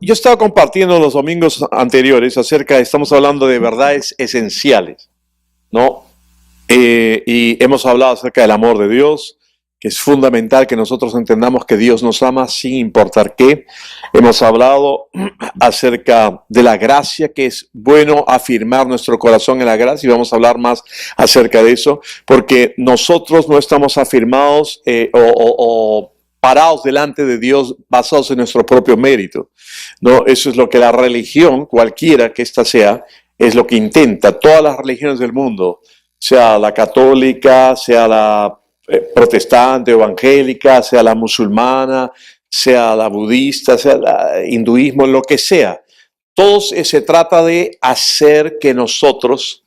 Yo estaba compartiendo los domingos anteriores estamos hablando de verdades esenciales, ¿no? Y hemos hablado acerca del amor de Dios, que es fundamental que nosotros entendamos que Dios nos ama sin importar qué. Hemos hablado acerca de la gracia, que es bueno afirmar nuestro corazón en la gracia, y vamos a hablar más acerca de eso, porque nosotros no estamos afirmados o parados delante de Dios basados en nuestro propio mérito, ¿no? Eso es lo que la religión, cualquiera que ésta sea, es lo que intenta. Todas las religiones del mundo, sea la católica, sea la protestante, evangélica, sea la musulmana, sea la budista, sea el hinduismo, lo que sea. Todos se trata de hacer que nosotros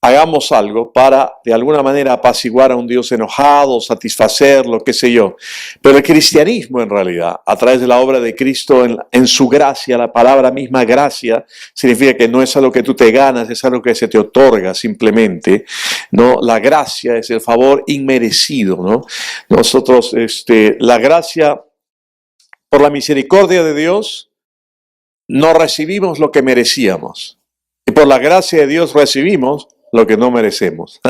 hagamos algo para de alguna manera apaciguar a un Dios enojado, satisfacerlo, qué sé yo. Pero el cristianismo en realidad, a través de la obra de Cristo en su gracia, la palabra misma gracia, significa que no es algo que tú te ganas, es algo que se te otorga simplemente, ¿no? La gracia es el favor inmerecido, ¿no? Nosotros, la gracia, por la misericordia de Dios, no recibimos lo que merecíamos. Y por la gracia de Dios recibimos lo que no merecemos.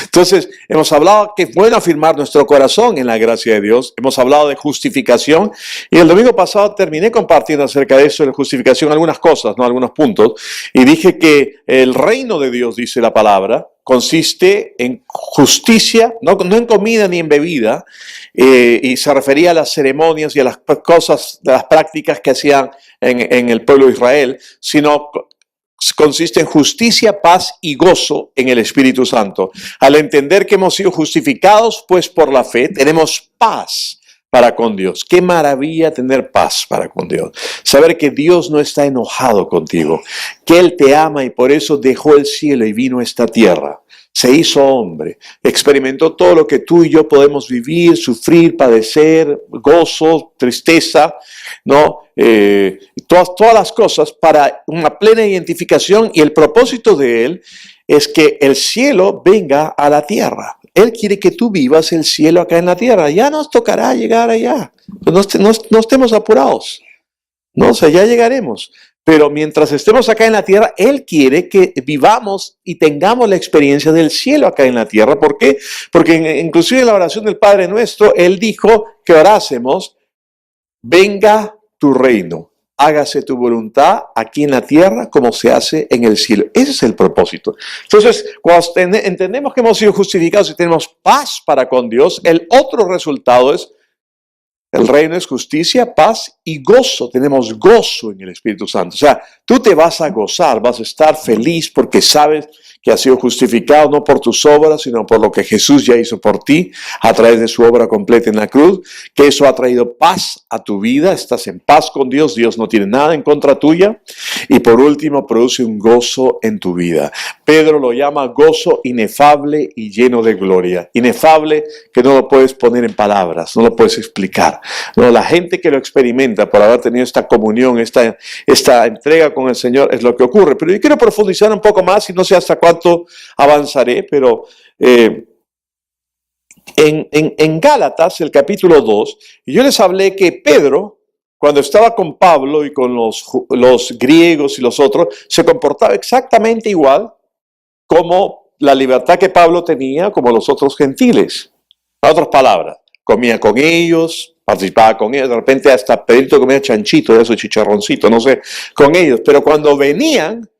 Entonces, hemos hablado que es bueno afirmar nuestro corazón en la gracia de Dios. Hemos hablado de justificación. Y el domingo pasado terminé compartiendo acerca de eso, de justificación, algunas cosas, ¿no? Algunos puntos. Y dije que el reino de Dios, dice la palabra, consiste en justicia, no en comida ni en bebida, y se refería a las ceremonias y a las cosas, de las prácticas que hacían en el pueblo de Israel, sino consiste en justicia, paz y gozo en el Espíritu Santo. Al entender que hemos sido justificados, pues por la fe, tenemos paz para con Dios. Qué maravilla tener paz para con Dios. Saber que Dios no está enojado contigo, que Él te ama y por eso dejó el cielo y vino a esta tierra. Se hizo hombre, experimentó todo lo que tú y yo podemos vivir, sufrir, padecer, gozo, tristeza, ¿no? Todas las cosas para una plena identificación, y el propósito de Él es que el cielo venga a la tierra. Él quiere que tú vivas el cielo acá en la tierra. Ya nos tocará llegar allá. No estemos apurados. No, o sea, ya llegaremos. Pero mientras estemos acá en la tierra, Él quiere que vivamos y tengamos la experiencia del cielo acá en la tierra. ¿Por qué? Porque inclusive en la oración del Padre Nuestro, Él dijo que orásemos: venga tu reino, hágase tu voluntad aquí en la tierra como se hace en el cielo. Ese es el propósito. Entonces, cuando entendemos que hemos sido justificados y tenemos paz para con Dios, el otro resultado es: el reino es justicia, paz y gozo. Tenemos gozo en el Espíritu Santo. O sea, tú te vas a gozar, vas a estar feliz porque sabes que has sido justificado no por tus obras, sino por lo que Jesús ya hizo por ti a través de su obra completa en la cruz, que eso ha traído paz a tu vida, estás en paz con Dios, Dios no tiene nada en contra tuya, y por último produce un gozo en tu vida. Pedro lo llama gozo inefable y lleno de gloria. Inefable, que no lo puedes poner en palabras, no lo puedes explicar. No, la gente que lo experimenta por haber tenido esta comunión, esta entrega con el Señor, es lo que ocurre. Pero yo quiero profundizar un poco más, y no sé hasta cuánto avanzaré, pero en Gálatas, el capítulo 2, yo les hablé que Pedro, cuando estaba con Pablo y con los griegos y los otros, se comportaba exactamente igual como la libertad que Pablo tenía, como los otros gentiles. En otras palabras, comía con ellos, participaba con ellos, de repente hasta Pedrito comía chanchito, de esos chicharroncitos, no sé, con ellos. Pero cuando venían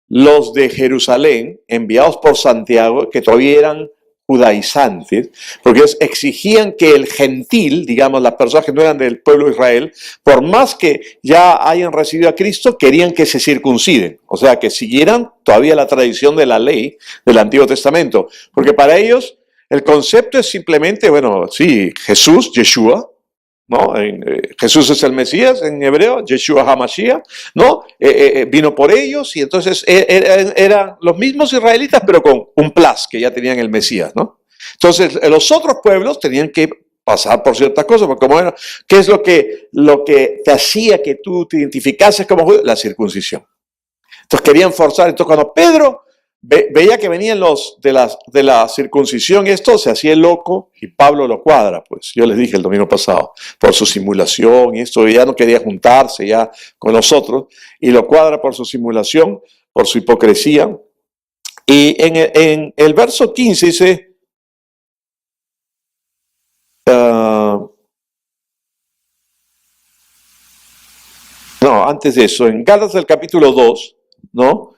los de Jerusalén, enviados por Santiago, que todavía eran judaizantes, porque ellos exigían que el gentil, digamos, las personas que no eran del pueblo de Israel, por más que ya hayan recibido a Cristo, querían que se circunciden, o sea, que siguieran todavía la tradición de la ley del Antiguo Testamento, porque para ellos el concepto es simplemente, bueno, sí, Jesús, Yeshua, ¿no? Jesús es el Mesías en hebreo, Yeshua HaMashiach, ¿no? Vino por ellos, y entonces eran los mismos israelitas, pero con un plus, que ya tenían el Mesías, ¿no? Entonces los otros pueblos tenían que pasar por ciertas cosas, porque como era, ¿qué es lo que te hacía que tú te identificases como judío? La circuncisión. Entonces querían forzar. Entonces cuando Pedro veía que venían los de la circuncisión, esto se hacía el loco y Pablo lo cuadra, pues yo les dije el domingo pasado, por su simulación y esto, ya no quería juntarse ya con nosotros y lo cuadra por su simulación, por su hipocresía. Y en el verso 15 dice, antes de eso, en Gálatas del capítulo 2, ¿no?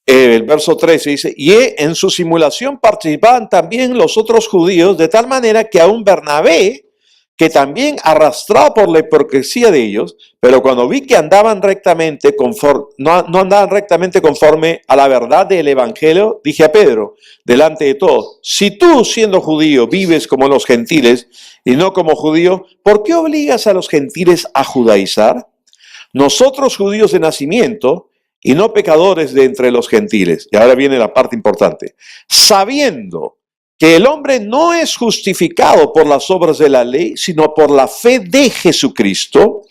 El verso 13 dice, y en su simulación participaban también los otros judíos, de tal manera que aún Bernabé, que también arrastrado por la hipocresía de ellos, pero cuando vi que andaban rectamente no andaban rectamente conforme a la verdad del evangelio, dije a Pedro, delante de todos, si tú siendo judío vives como los gentiles y no como judío, ¿por qué obligas a los gentiles a judaizar? Nosotros judíos de nacimiento, y no pecadores de entre los gentiles. Y ahora viene la parte importante. Sabiendo que el hombre no es justificado por las obras de la ley, sino por la fe de Jesucristo,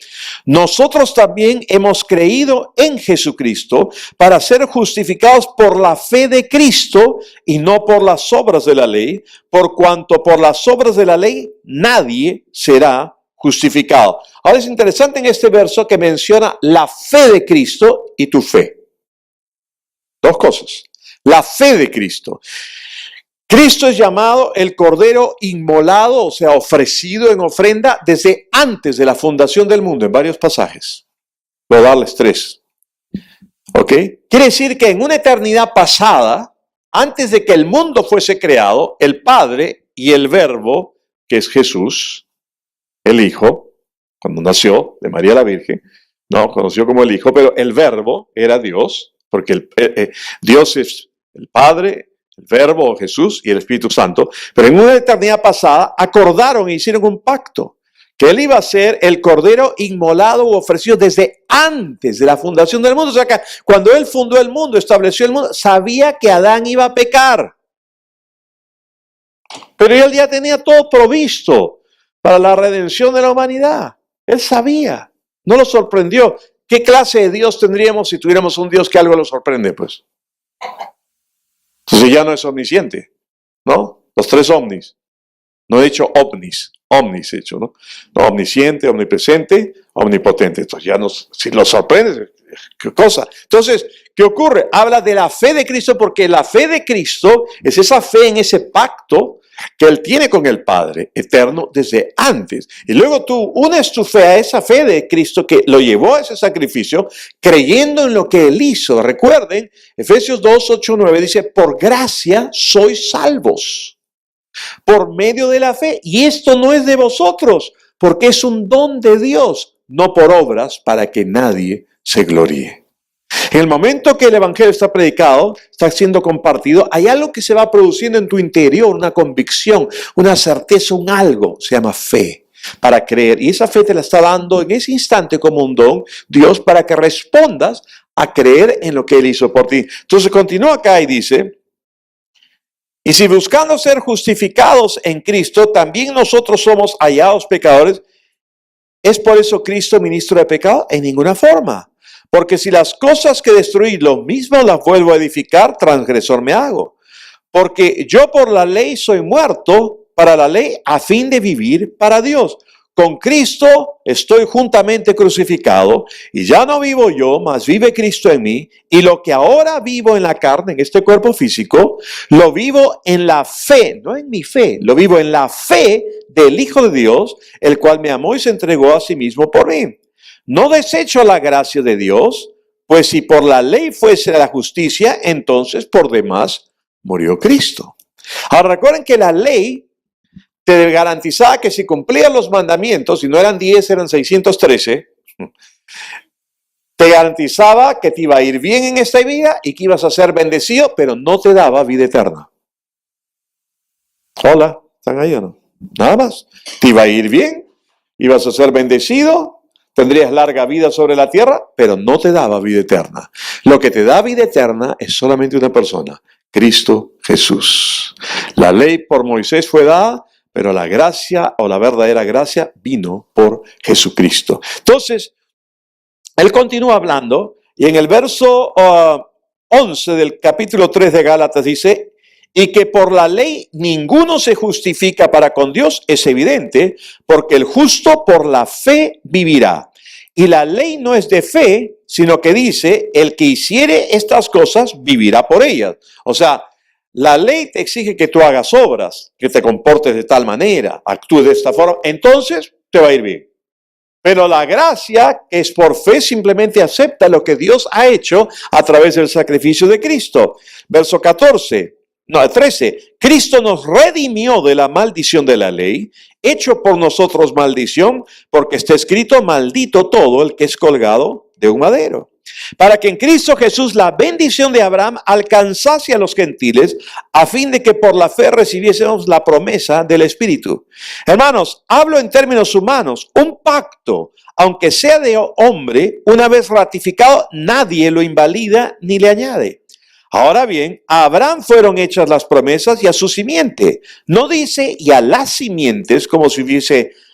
nosotros también hemos creído en Jesucristo para ser justificados por la fe de Cristo y no por las obras de la ley, por cuanto por las obras de la ley nadie será justificado. Ahora es interesante en este verso que menciona la fe de Cristo y tu fe. Dos cosas. La fe de Cristo. Cristo es llamado el Cordero inmolado, o sea, ofrecido en ofrenda desde antes de la fundación del mundo, en varios pasajes. Voy a darles 3. ¿Ok? Quiere decir que en una eternidad pasada, antes de que el mundo fuese creado, el Padre y el Verbo, que es Jesús, el Hijo, cuando nació de María la Virgen, no conoció como el Hijo, pero el Verbo era Dios, porque Dios es el Padre, el Verbo, Jesús y el Espíritu Santo, pero en una eternidad pasada acordaron e hicieron un pacto, que Él iba a ser el Cordero inmolado u ofrecido desde antes de la fundación del mundo. O sea que cuando Él fundó el mundo, estableció el mundo, sabía que Adán iba a pecar, pero Él ya tenía todo provisto para la redención de la humanidad. Él sabía, no lo sorprendió. ¿Qué clase de Dios tendríamos si tuviéramos un Dios que algo lo sorprende? Pues entonces ya no es omnisciente, ¿no? Los 3 omnis. No he dicho omnis he dicho, ¿no? No, omnisciente, omnipresente, omnipotente. Entonces ya si lo sorprende, ¿qué cosa? Entonces, ¿qué ocurre? Habla de la fe de Cristo porque la fe de Cristo es esa fe en ese pacto que Él tiene con el Padre eterno desde antes. Y luego tú unes tu fe a esa fe de Cristo que lo llevó a ese sacrificio, creyendo en lo que Él hizo. Recuerden, Efesios 2, 8, 9 dice, por gracia sois salvos, por medio de la fe. Y esto no es de vosotros, porque es un don de Dios, no por obras para que nadie se gloríe. En el momento que el Evangelio está predicado, está siendo compartido, hay algo que se va produciendo en tu interior, una convicción, una certeza, un algo, se llama fe, para creer. Y esa fe te la está dando en ese instante como un don Dios para que respondas a creer en lo que Él hizo por ti. Entonces continúa acá y dice, y si buscando ser justificados en Cristo, también nosotros somos hallados pecadores, ¿es por eso Cristo ministro de pecado? En ninguna forma. Porque si las cosas que destruí lo mismo las vuelvo a edificar, transgresor me hago. Porque yo por la ley soy muerto para la ley a fin de vivir para Dios. Con Cristo estoy juntamente crucificado y ya no vivo yo, mas vive Cristo en mí. Y lo que ahora vivo en la carne, en este cuerpo físico, lo vivo en la fe, no en mi fe, lo vivo en la fe del Hijo de Dios, el cual me amó y se entregó a sí mismo por mí. No desecho la gracia de Dios, pues si por la ley fuese la justicia, entonces por demás murió Cristo. Ahora recuerden que la ley te garantizaba que si cumplías los mandamientos, si no eran 10, eran 613, te garantizaba que te iba a ir bien en esta vida y que ibas a ser bendecido, pero no te daba vida eterna. Hola, ¿están ahí o no? Nada más. Te iba a ir bien, ibas a ser bendecido, tendrías larga vida sobre la tierra, pero no te daba vida eterna. Lo que te da vida eterna es solamente una persona, Cristo Jesús. La ley por Moisés fue dada, pero la gracia o la verdadera gracia vino por Jesucristo. Entonces, él continúa hablando y en el verso 11 del capítulo 3 de Gálatas dice, y que por la ley ninguno se justifica para con Dios, es evidente, porque el justo por la fe vivirá. Y la ley no es de fe, sino que dice, el que hiciere estas cosas vivirá por ellas. O sea, la ley te exige que tú hagas obras, que te comportes de tal manera, actúes de esta forma, entonces te va a ir bien. Pero la gracia, que es por fe, simplemente acepta lo que Dios ha hecho a través del sacrificio de Cristo. Verso 13. Cristo nos redimió de la maldición de la ley, hecho por nosotros maldición, porque está escrito, maldito todo el que es colgado de un madero. Para que en Cristo Jesús la bendición de Abraham alcanzase a los gentiles, a fin de que por la fe recibiésemos la promesa del Espíritu. Hermanos, hablo en términos humanos. Un pacto, aunque sea de hombre, una vez ratificado, nadie lo invalida ni le añade. Ahora bien, a Abraham fueron hechas las promesas y a su simiente. No dice y a las simientes, como si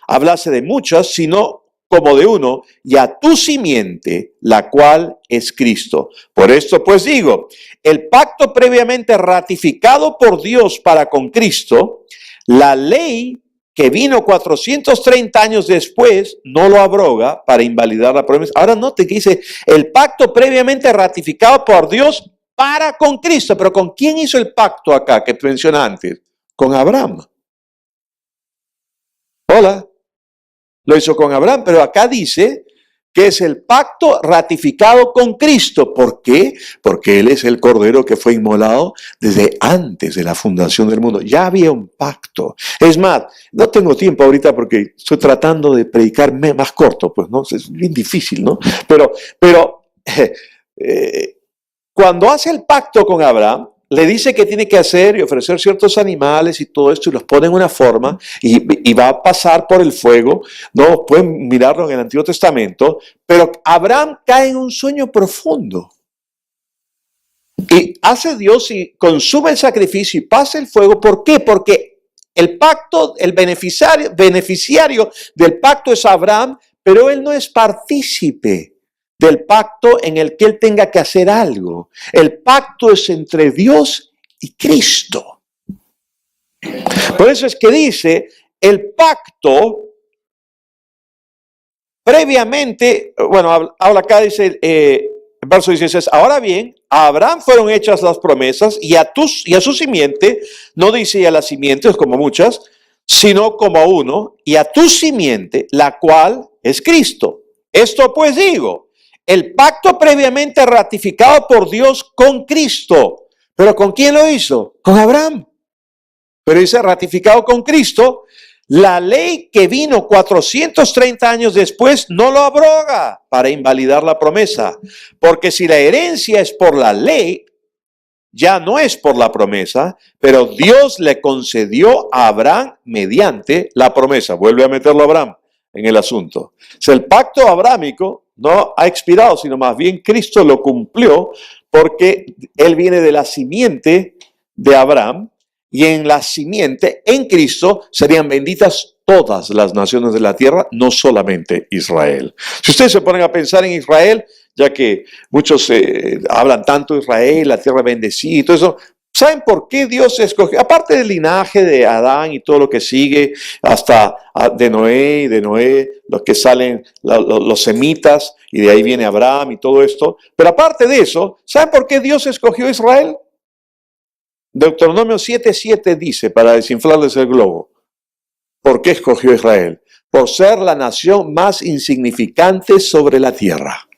hablase de muchas, sino como de uno, y a tu simiente, la cual es Cristo. Por esto pues digo, el pacto previamente ratificado por Dios para con Cristo, la ley que vino 430 años después, no lo abroga para invalidar la promesa. Ahora note que dice, el pacto previamente ratificado por Dios para con Cristo. Pero ¿con quién hizo el pacto acá que te mencioné antes? Con Abraham. Hola. Lo hizo con Abraham, pero acá dice que es el pacto ratificado con Cristo. ¿Por qué? Porque Él es el Cordero que fue inmolado desde antes de la fundación del mundo. Ya había un pacto. Es más, no tengo tiempo ahorita porque estoy tratando de predicar más corto, pues, ¿no? Es bien difícil, ¿no? Pero cuando hace el pacto con Abraham, le dice que tiene que hacer y ofrecer ciertos animales y todo esto, y los pone en una forma y va a pasar por el fuego. No pueden mirarlo en el Antiguo Testamento, pero Abraham cae en un sueño profundo. Y hace Dios y consume el sacrificio y pasa el fuego. ¿Por qué? Porque el pacto, el beneficiario del pacto es Abraham, pero él no es partícipe del pacto en el que él tenga que hacer algo. El pacto es entre Dios y Cristo. Por eso es que dice, el pacto previamente, bueno, habla acá, dice, verso 16, ahora bien, a Abraham fueron hechas las promesas y a su simiente, no dice y a las simientes como muchas, sino como a uno, y a tu simiente, la cual es Cristo. Esto pues digo, el pacto previamente ratificado por Dios con Cristo. ¿Pero con quién lo hizo? Con Abraham. Pero dice ratificado con Cristo. La ley que vino 430 años después no lo abroga para invalidar la promesa. Porque si la herencia es por la ley, ya no es por la promesa, pero Dios le concedió a Abraham mediante la promesa. Vuelve a meterlo a Abraham en el asunto. O sea, el pacto abrámico no ha expirado, sino más bien Cristo lo cumplió porque Él viene de la simiente de Abraham y en la simiente, en Cristo, serían benditas todas las naciones de la tierra, no solamente Israel. Si ustedes se ponen a pensar en Israel, ya que muchos hablan tanto de Israel, la tierra bendecida y todo eso, ¿saben por qué Dios escogió? Aparte del linaje de Adán y todo lo que sigue, hasta de Noé, los que salen los semitas, y de ahí viene Abraham y todo esto. Pero aparte de eso, ¿saben por qué Dios escogió a Israel? Deuteronomio 7:7 dice, para desinflarles el globo, ¿por qué escogió a Israel? Por ser la nación más insignificante sobre la tierra.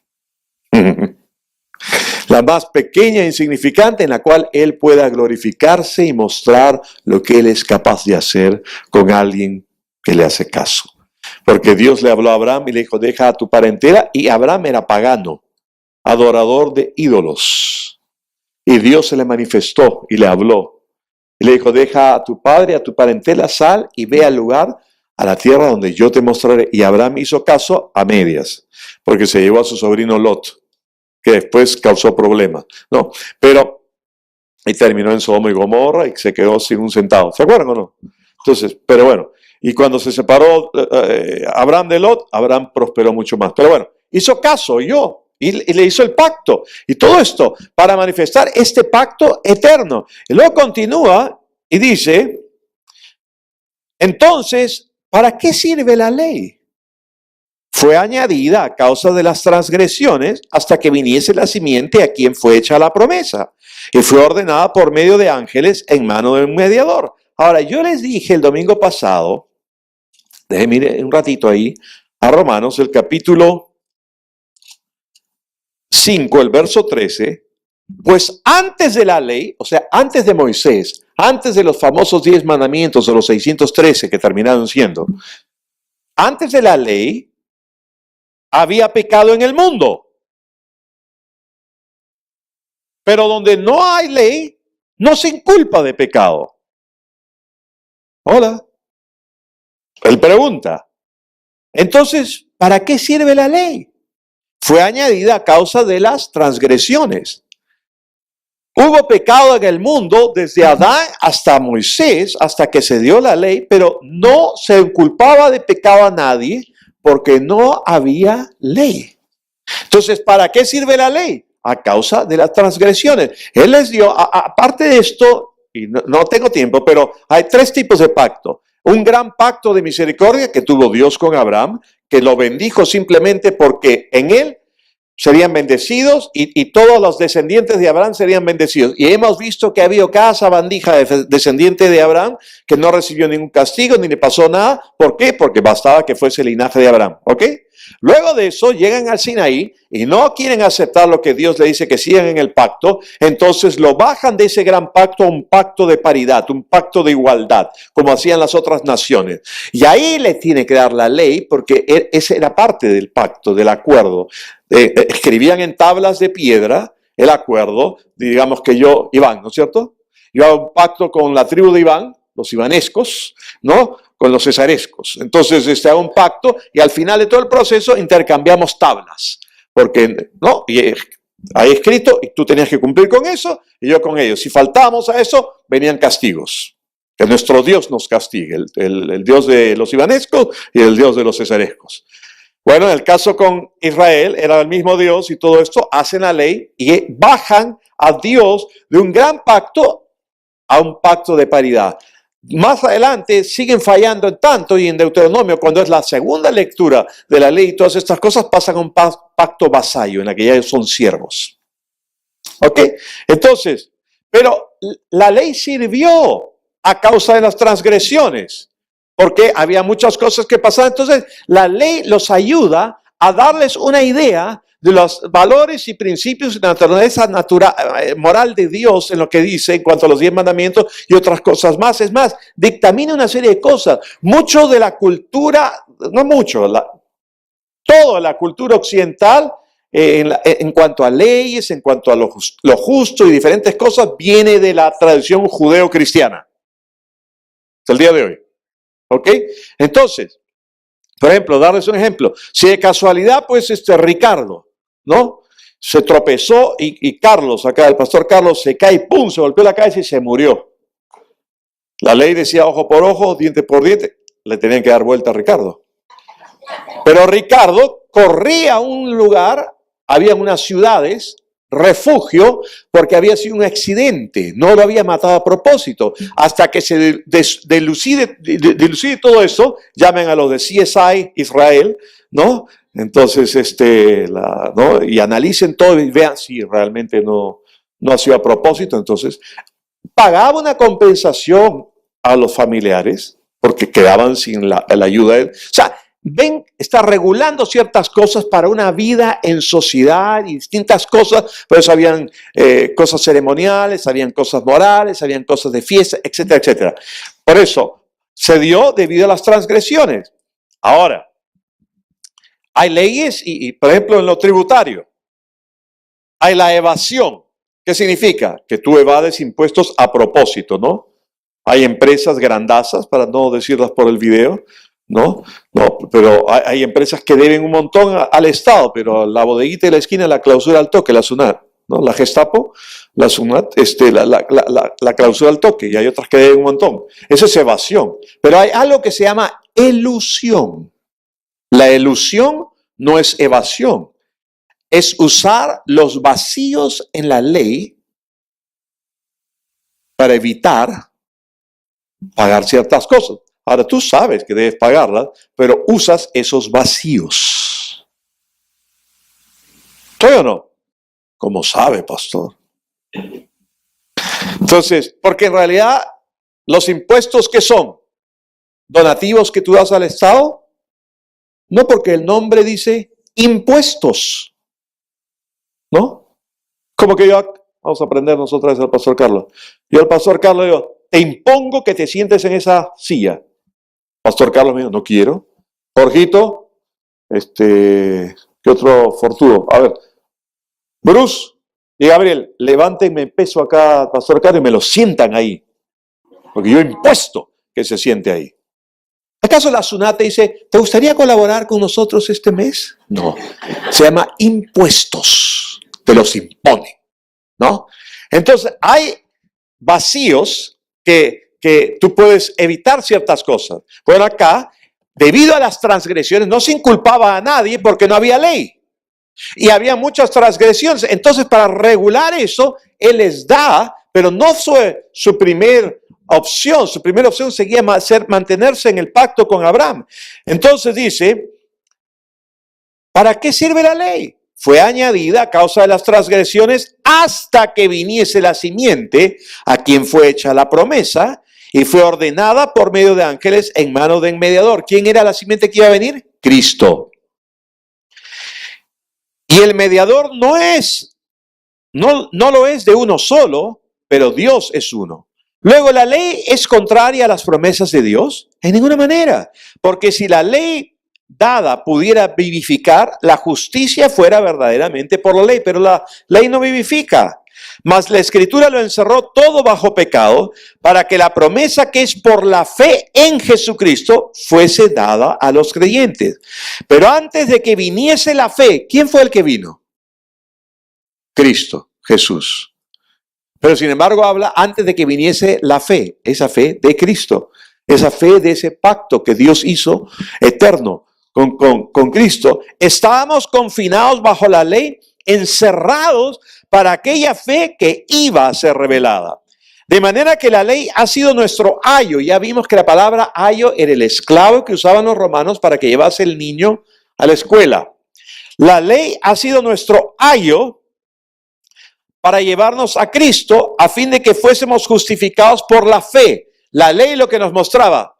La más pequeña e insignificante en la cual Él pueda glorificarse y mostrar lo que Él es capaz de hacer con alguien que le hace caso. Porque Dios le habló a Abraham y le dijo, deja a tu parentela, y Abraham era pagano, adorador de ídolos. Y Dios se le manifestó y le habló. Y le dijo, deja a tu padre, a tu parentela, sal y ve al lugar, a la tierra donde yo te mostraré. Y Abraham hizo caso a medias, porque se llevó a su sobrino Lot, que después causó problemas, ¿no? Pero, y terminó en Sodoma y Gomorra y se quedó sin un centavo. ¿Se acuerdan o no? Entonces, pero bueno, y cuando se separó Abraham de Lot, Abraham prosperó mucho más. Pero bueno, hizo caso, oyó. y le hizo el pacto. Y todo esto para manifestar este pacto eterno. Y luego continúa y dice, entonces, ¿para qué sirve la ley? Fue añadida a causa de las transgresiones hasta que viniese la simiente a quien fue hecha la promesa. Y fue ordenada por medio de ángeles en mano del mediador. Ahora, yo les dije el domingo pasado, déjenme ir un ratito ahí, a Romanos, el capítulo 5, el verso 13, pues antes de la ley, o sea, antes de Moisés, antes de los famosos 10 mandamientos de los 613 que terminaron siendo, antes de la ley, había pecado en el mundo. Pero donde no hay ley, no se inculpa de pecado. Hola. Él pregunta, entonces, ¿para qué sirve la ley? Fue añadida a causa de las transgresiones. Hubo pecado en el mundo desde Adán hasta Moisés, hasta que se dio la ley, pero no se inculpaba de pecado a nadie porque no había ley. Entonces, ¿para qué sirve la ley? A causa de las transgresiones. Él les dio, aparte de esto, y no tengo tiempo, pero hay 3 tipos de pacto. Un gran pacto de misericordia que tuvo Dios con Abraham, que lo bendijo simplemente porque en él serían bendecidos y todos los descendientes de Abraham serían bendecidos. Y hemos visto que ha habido cada sabandija de descendiente de Abraham que no recibió ningún castigo ni le pasó nada. ¿Por qué? Porque bastaba que fuese el linaje de Abraham. ¿Ok? Luego de eso llegan al Sinaí y no quieren aceptar lo que Dios le dice que sigan en el pacto, entonces lo bajan de ese gran pacto a un pacto de paridad, un pacto de igualdad, como hacían las otras naciones. Y ahí le tiene que dar la ley porque esa era parte del pacto, del acuerdo. Escribían en tablas de piedra el acuerdo, digamos que yo, Iván, ¿no es cierto? Yo hago un pacto con la tribu de Iván, los ivanescos, ¿no? Con los cesarescos. Entonces, hago un pacto y al final de todo el proceso intercambiamos tablas. Porque, ¿no? Y hay escrito y tú tenías que cumplir con eso y yo con ellos. Si faltábamos a eso, venían castigos. Que nuestro Dios nos castigue, el Dios de los ivanescos y el Dios de los cesarescos. Bueno, en el caso con Israel, era el mismo Dios y todo esto, hacen la ley y bajan a Dios de un gran pacto a un pacto de paridad. Más adelante siguen fallando en tanto y en Deuteronomio, cuando es la segunda lectura de la ley y todas estas cosas, pasan a un pacto vasallo, en la que ya son siervos. ¿Ok? Entonces, pero la ley sirvió a causa de las transgresiones, porque había muchas cosas que pasaban. Entonces, la ley los ayuda a darles una idea de los valores y principios de la naturaleza moral de Dios en lo que dice en cuanto a los 10 mandamientos y otras cosas más. Es más, dictamina una serie de cosas. Mucho de la cultura, no mucho, toda la cultura occidental en cuanto a leyes, en cuanto a lo justo y diferentes cosas, viene de la tradición judeo-cristiana. Hasta el día de hoy. ¿Ok? Entonces, por ejemplo, darles un ejemplo. Si de casualidad, pues Ricardo, ¿no? Se tropezó y Carlos, acá el pastor Carlos, se cae y ¡pum! Se golpeó la cabeza y se murió. La ley decía ojo por ojo, diente por diente. Le tenían que dar vuelta a Ricardo. Pero Ricardo corría a un lugar, había unas ciudades, refugio, porque había sido un accidente, no lo había matado a propósito. Hasta que se dilucide todo eso, llamen a los de CSI Israel, ¿no? Entonces, ¿no? Y analicen todo y vean si realmente no ha sido a propósito. Entonces, pagaba una compensación a los familiares porque quedaban sin la ayuda. O sea, ven, está regulando ciertas cosas para una vida en sociedad y distintas cosas. Por eso habían cosas ceremoniales, habían cosas morales, habían cosas de fiesta, etcétera, etcétera. Por eso se dio debido a las transgresiones. Ahora, hay leyes y por ejemplo, en lo tributario, hay la evasión. ¿Qué significa? Que tú evades impuestos a propósito, ¿no? Hay empresas grandazas, para no decirlas por el video, ¿no? No, pero hay empresas que deben un montón al Estado, pero la bodeguita de la esquina la clausura al toque, la SUNAT, ¿no? La Gestapo, la SUNAT, la clausura al toque, y hay otras que deben un montón. Eso es evasión. Pero hay algo que se llama elusión. La elusión no es evasión. es usar los vacíos en la ley para evitar pagar ciertas cosas. Ahora tú sabes que debes pagarlas, pero usas esos vacíos. ¿Estoy o no? ¿Cómo sabe, pastor? Entonces, porque en realidad los impuestos, ¿qué son? ¿Donativos que tú das al Estado? No, porque el nombre dice impuestos, ¿no? Como que vamos a aprendernos otra vez al pastor Carlos. Yo al pastor Carlos digo, te impongo que te sientes en esa silla. Pastor Carlos me dijo, no quiero. Jorgito, ¿qué otro fortudo? A ver, Bruce y Gabriel, levántenme peso acá, pastor Carlos, y me lo sientan ahí. Porque yo he impuesto que se siente ahí. ¿Acaso la SUNAT te dice, ¿te gustaría colaborar con nosotros este mes? No, se llama impuestos, te los impone, ¿no? Entonces, hay vacíos que tú puedes evitar ciertas cosas. Bueno, acá, debido a las transgresiones, no se inculpaba a nadie porque no había ley. Y había muchas transgresiones. Entonces, para regular eso, Él les da, pero no fue su primer opción. Su primera opción seguía mantenerse en el pacto con Abraham. Entonces dice, ¿para qué sirve la ley? Fue añadida a causa de las transgresiones hasta que viniese la simiente a quien fue hecha la promesa y fue ordenada por medio de ángeles en mano de un mediador. ¿Quién era la simiente que iba a venir? Cristo. Y el mediador no lo es de uno solo, pero Dios es uno. Luego, ¿la ley es contraria a las promesas de Dios? En ninguna manera, porque si la ley dada pudiera vivificar, la justicia fuera verdaderamente por la ley, pero la ley no vivifica. Mas la Escritura lo encerró todo bajo pecado, para que la promesa que es por la fe en Jesucristo fuese dada a los creyentes. Pero antes de que viniese la fe, ¿quién fue el que vino? Cristo, Jesús. Pero sin embargo habla antes de que viniese la fe, esa fe de Cristo, esa fe de ese pacto que Dios hizo eterno con Cristo. Estábamos confinados bajo la ley, encerrados para aquella fe que iba a ser revelada. De manera que la ley ha sido nuestro ayo. Ya vimos que la palabra ayo era el esclavo que usaban los romanos para que llevase el niño a la escuela. La ley ha sido nuestro ayo para llevarnos a Cristo a fin de que fuésemos justificados por la fe. La ley lo que nos mostraba,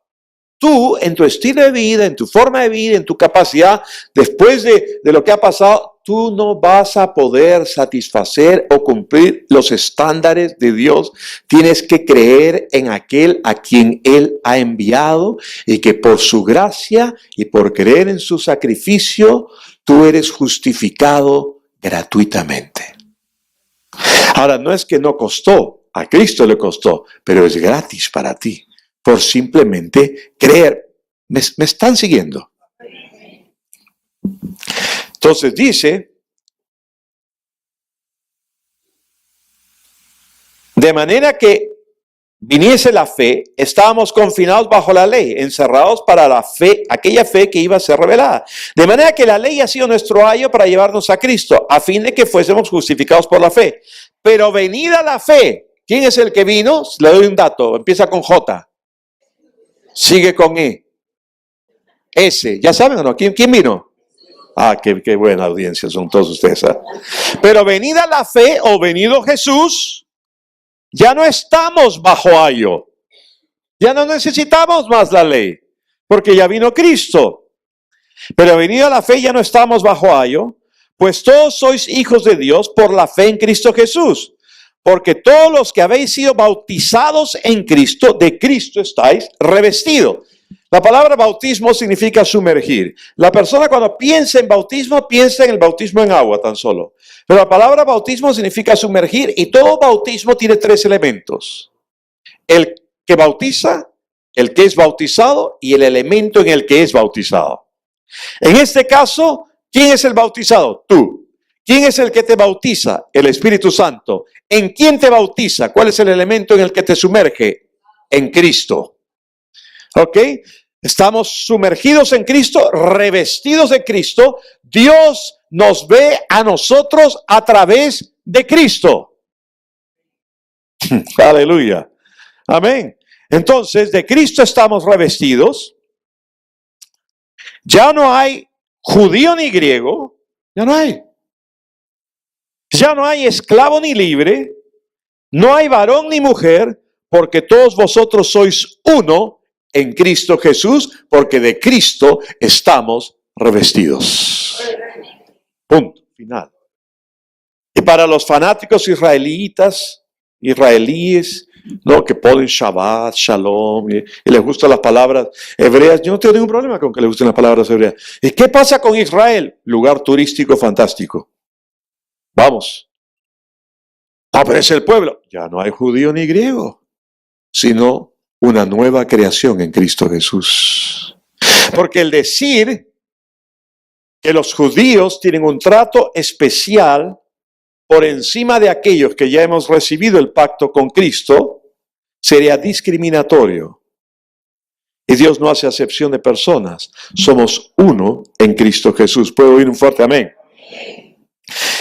tú en tu estilo de vida, en tu forma de vida, en tu capacidad, después de lo que ha pasado, tú no vas a poder satisfacer o cumplir los estándares de Dios. Tienes que creer en aquel a quien Él ha enviado y que por su gracia y por creer en su sacrificio, tú eres justificado gratuitamente. Ahora, no es que no costó, a Cristo le costó, pero es gratis para ti, por simplemente creer. ¿Me están siguiendo? Entonces dice, de manera que viniese la fe, estábamos confinados bajo la ley, encerrados para la fe, aquella fe que iba a ser revelada. De manera que la ley ha sido nuestro ayo para llevarnos a Cristo, a fin de que fuésemos justificados por la fe. Pero venida la fe, ¿quién es el que vino? Le doy un dato, empieza con J, sigue con E, S, ¿ya saben o no? ¿Quién vino? Ah, qué buena audiencia son todos ustedes. ¿Eh? Pero venida la fe o venido Jesús, ya no estamos bajo ayo. Ya no necesitamos más la ley, porque ya vino Cristo. Pero venida la fe ya no estamos bajo ayo, pues todos sois hijos de Dios por la fe en Cristo Jesús. Porque todos los que habéis sido bautizados en Cristo, de Cristo estáis revestidos. La palabra bautismo significa sumergir. La persona cuando piensa en bautismo, piensa en el bautismo en agua tan solo. Pero la palabra bautismo significa sumergir y todo bautismo tiene tres elementos. El que bautiza, el que es bautizado y el elemento en el que es bautizado. En este caso, ¿quién es el bautizado? Tú. ¿Quién es el que te bautiza? El Espíritu Santo. ¿En quién te bautiza? ¿Cuál es el elemento en el que te sumerge? En Cristo. ¿Ok? Estamos sumergidos en Cristo, revestidos de Cristo. Dios nos ve a nosotros a través de Cristo. Aleluya. Amén. Entonces, de Cristo estamos revestidos. Ya no hay judío ni griego. Ya no hay. Ya no hay esclavo ni libre. No hay varón ni mujer, porque todos vosotros sois uno en Cristo Jesús, porque de Cristo estamos revestidos. Punto final. Y para los fanáticos israelíes, ¿no? Que ponen Shabbat, Shalom, y les gustan las palabras hebreas. Yo no tengo ningún problema con que les gusten las palabras hebreas. ¿Y qué pasa con Israel? Lugar turístico fantástico. Vamos. Ah, pero es el pueblo. Ya no hay judío ni griego, sino una nueva creación en Cristo Jesús. Porque el decir que los judíos tienen un trato especial por encima de aquellos que ya hemos recibido el pacto con Cristo, sería discriminatorio. Y Dios no hace acepción de personas. Somos uno en Cristo Jesús. ¿Puedo oír un fuerte amén?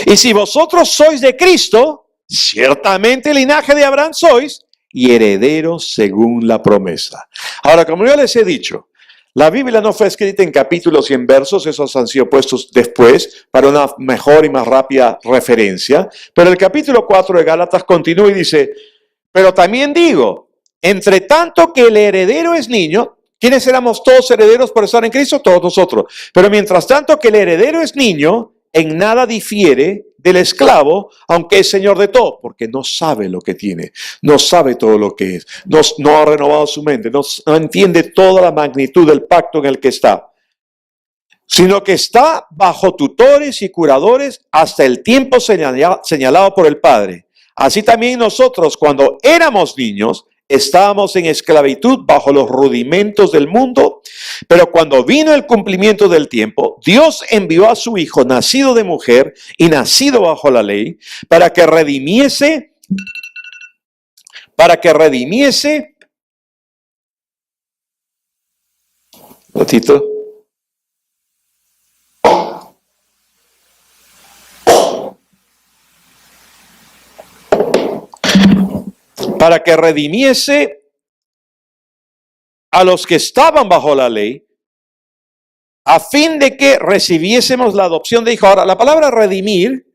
Y si vosotros sois de Cristo, ciertamente linaje de Abraham sois y herederos según la promesa. Ahora, como yo les he dicho, la Biblia no fue escrita en capítulos y en versos, esos han sido puestos después para una mejor y más rápida referencia. Pero el capítulo 4 de Gálatas continúa y dice, pero también digo, entre tanto que el heredero es niño, ¿quiénes éramos todos herederos por estar en Cristo? Todos nosotros. Pero mientras tanto que el heredero es niño, en nada difiere del esclavo, aunque es señor de todo, porque no sabe lo que tiene, no sabe todo lo que es, no ha renovado su mente, no entiende toda la magnitud del pacto en el que está, sino que está bajo tutores y curadores hasta el tiempo señalado por el Padre. Así también nosotros, cuando éramos niños, estábamos en esclavitud bajo los rudimentos del mundo, pero cuando vino el cumplimiento del tiempo, Dios envió a su Hijo, nacido de mujer y nacido bajo la ley, para que redimiese, ratito, para que redimiese a los que estaban bajo la ley, a fin de que recibiésemos la adopción de hijo. Ahora, la palabra redimir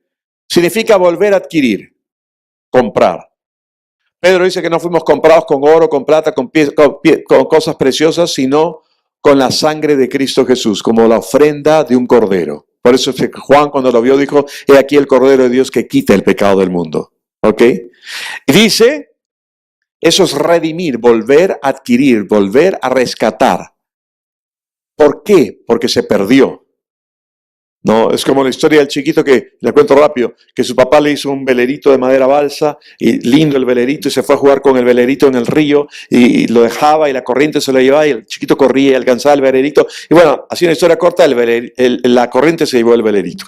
significa volver a adquirir, comprar. Pedro dice que no fuimos comprados con oro, con plata, con cosas preciosas, sino con la sangre de Cristo Jesús, como la ofrenda de un cordero. Por eso Juan, cuando lo vio, dijo, he aquí el Cordero de Dios que quita el pecado del mundo. ¿Ok? Y dice, eso es redimir, volver a adquirir, volver a rescatar. ¿Por qué? Porque se perdió. No, es como la historia del chiquito que, le cuento rápido, que su papá le hizo un velerito de madera balsa, y lindo el velerito, y se fue a jugar con el velerito en el río, y lo dejaba, y la corriente se lo llevaba, y el chiquito corría y alcanzaba el velerito. Y bueno, así una historia corta, la corriente se llevó el velerito.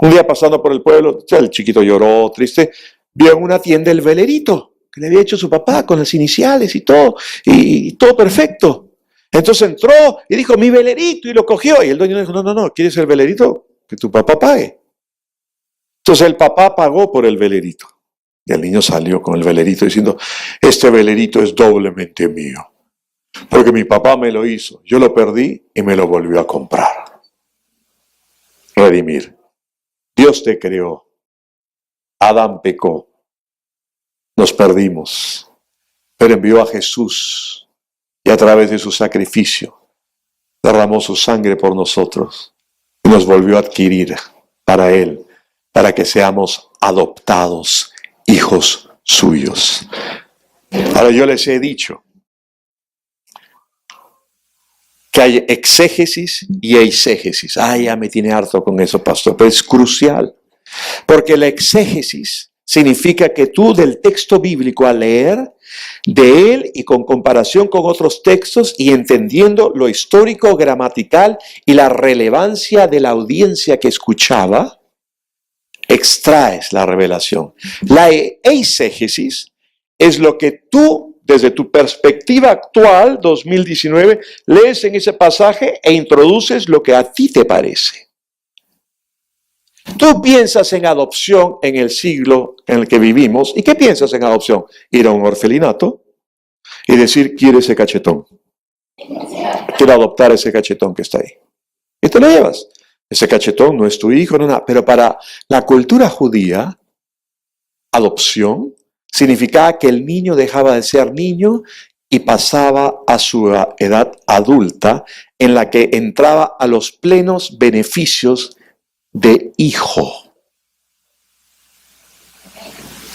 Un día pasando por el pueblo, el chiquito lloró, triste, vio en una tienda el velerito que le había hecho su papá con las iniciales y todo perfecto. Entonces entró y dijo, mi velerito, y lo cogió. Y el dueño dijo, no, ¿quieres el velerito? Que tu papá pague. Entonces el papá pagó por el velerito. Y el niño salió con el velerito diciendo, este velerito es doblemente mío. Porque mi papá me lo hizo, yo lo perdí y me lo volvió a comprar. Redimir. Dios te creó. Adán pecó. Nos perdimos. Pero envió a Jesús. Y a través de su sacrificio derramó su sangre por nosotros y nos volvió a adquirir para Él, para que seamos adoptados hijos suyos. Ahora yo les he dicho que hay exégesis y eisegesis. Ya me tiene harto con eso, pastor, pero es crucial, porque la exégesis significa que tú del texto bíblico al leer de él y con comparación con otros textos y entendiendo lo histórico, gramatical y la relevancia de la audiencia que escuchaba, extraes la revelación. La eisegesis es lo que tú, desde tu perspectiva actual, 2019, lees en ese pasaje e introduces lo que a ti te parece. Tú piensas en adopción en el siglo en el que vivimos. ¿Y qué piensas en adopción? Ir a un orfelinato y decir, quiero ese cachetón. Quiero adoptar ese cachetón que está ahí. Y te lo llevas. Ese cachetón no es tu hijo, no nada. Pero para la cultura judía, adopción significaba que el niño dejaba de ser niño y pasaba a su edad adulta, en la que entraba a los plenos beneficios de hijo.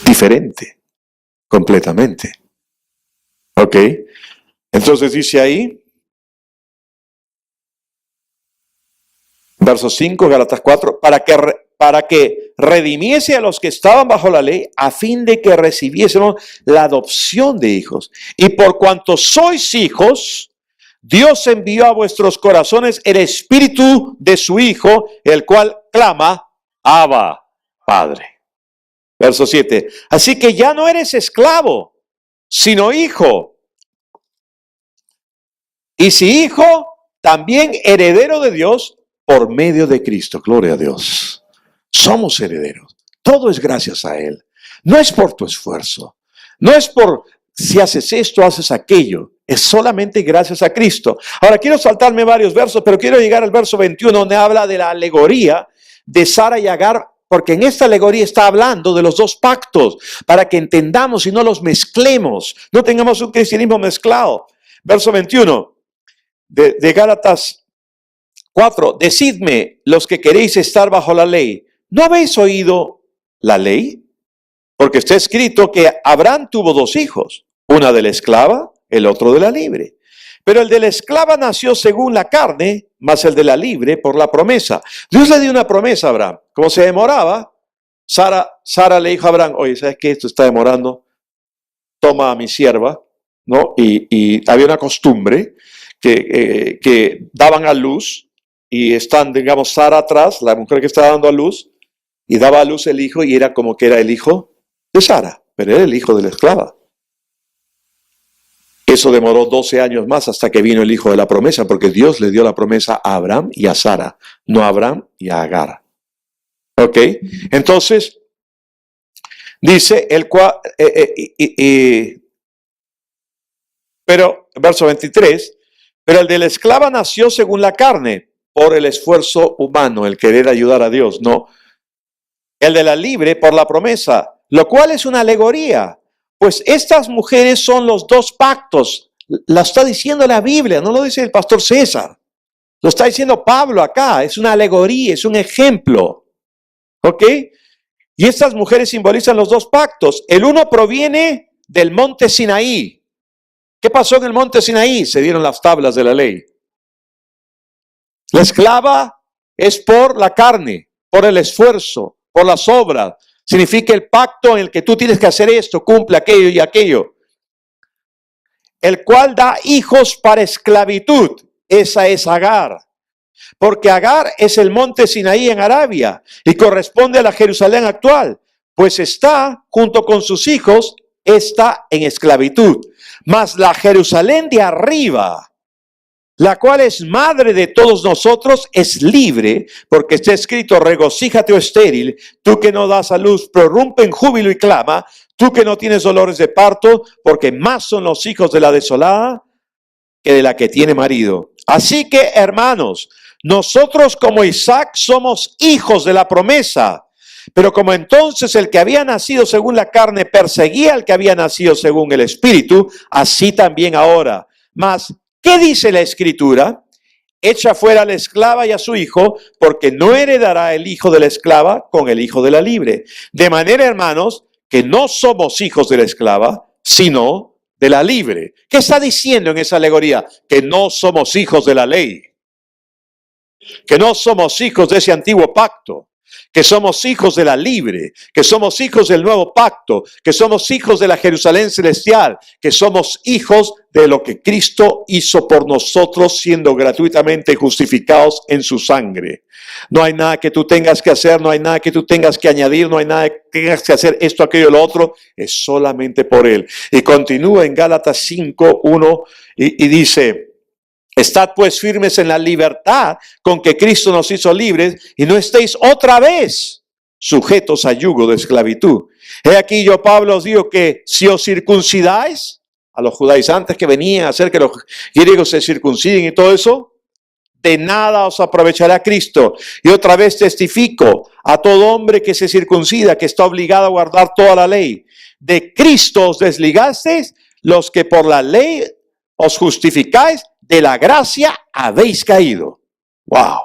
Diferente, completamente. ¿Ok? Entonces dice ahí, verso 5, Gálatas 4, para que redimiese a los que estaban bajo la ley, a fin de que recibiésemos la adopción de hijos. Y por cuanto sois hijos, Dios envió a vuestros corazones el espíritu de su Hijo, el cual clama, Abba, Padre. Verso 7. Así que ya no eres esclavo, sino hijo. Y si hijo, también heredero de Dios por medio de Cristo. Gloria a Dios. Somos herederos. Todo es gracias a Él. No es por tu esfuerzo. No es por si haces esto, haces aquello. Es solamente gracias a Cristo. Ahora quiero saltarme varios versos, pero quiero llegar al verso 21, donde habla de la alegoría de Sara y Agar, porque en esta alegoría está hablando de los dos pactos, para que entendamos y no los mezclemos, no tengamos un cristianismo mezclado. Verso 21 de Gálatas 4, decidme los que queréis estar bajo la ley, ¿no habéis oído la ley? Porque está escrito que Abraham tuvo dos hijos, una de la esclava, el otro de la libre. Pero el de la esclava nació según la carne, más el de la libre por la promesa. Dios le dio una promesa a Abraham. Como se demoraba, Sara le dijo a Abraham, oye, ¿sabes qué? Esto está demorando. Toma a mi sierva, ¿no? Y había una costumbre que daban a luz y están, digamos, Sara atrás, la mujer que estaba dando a luz, y daba a luz el hijo y era como que era el hijo de Sara, pero era el hijo de la esclava. Eso demoró 12 años más hasta que vino el hijo de la promesa, porque Dios le dio la promesa a Abraham y a Sara, no a Abraham y a Agar. ¿Ok? Entonces, dice el cual, pero, verso 23, pero el de la esclava nació según la carne, por el esfuerzo humano, el querer ayudar a Dios, no. El de la libre por la promesa, lo cual es una alegoría. Pues estas mujeres son los dos pactos. La está diciendo la Biblia, no lo dice el pastor César. Lo está diciendo Pablo acá. Es una alegoría, es un ejemplo. ¿Ok? Y estas mujeres simbolizan los dos pactos. El uno proviene del monte Sinaí. ¿Qué pasó en el monte Sinaí? Se dieron las tablas de la ley. La esclava es por la carne, por el esfuerzo, por las obras. Significa el pacto en el que tú tienes que hacer esto, cumple aquello y aquello. El cual da hijos para esclavitud. Esa es Agar. Porque Agar es el monte Sinaí en Arabia y corresponde a la Jerusalén actual. Pues está, junto con sus hijos, está en esclavitud. Mas la Jerusalén de arriba, la cual es madre de todos nosotros, es libre, porque está escrito, regocíjate, oh estéril, tú que no das a luz, prorrumpe en júbilo y clama, tú que no tienes dolores de parto, porque más son los hijos de la desolada que de la que tiene marido. Así que, hermanos, nosotros como Isaac somos hijos de la promesa, pero como entonces el que había nacido según la carne perseguía al que había nacido según el espíritu, así también ahora. Mas, ¿qué dice la Escritura? Echa fuera a la esclava y a su hijo, porque no heredará el hijo de la esclava con el hijo de la libre. De manera, hermanos, que no somos hijos de la esclava, sino de la libre. ¿Qué está diciendo en esa alegoría? Que no somos hijos de la ley. Que no somos hijos de ese antiguo pacto. Que somos hijos de la libre, que somos hijos del nuevo pacto, que somos hijos de la Jerusalén celestial, que somos hijos de lo que Cristo hizo por nosotros, siendo gratuitamente justificados en su sangre. No hay nada que tú tengas que hacer, no hay nada que tú tengas que añadir, no hay nada que tengas que hacer esto, aquello, lo otro, es solamente por Él. Y continúa en Gálatas 5:1 y dice, Estad pues firmes en la libertad con que Cristo nos hizo libres y no estéis otra vez sujetos a yugo de esclavitud. He aquí yo, Pablo, os digo que si os circuncidáis, a los judaizantes que venían a hacer que los griegos se circunciden y todo eso, de nada os aprovechará Cristo. Y otra vez testifico a todo hombre que se circuncida, que está obligado a guardar toda la ley. De Cristo os desligasteis, los que por la ley os justificáis, de la gracia habéis caído. ¡Wow!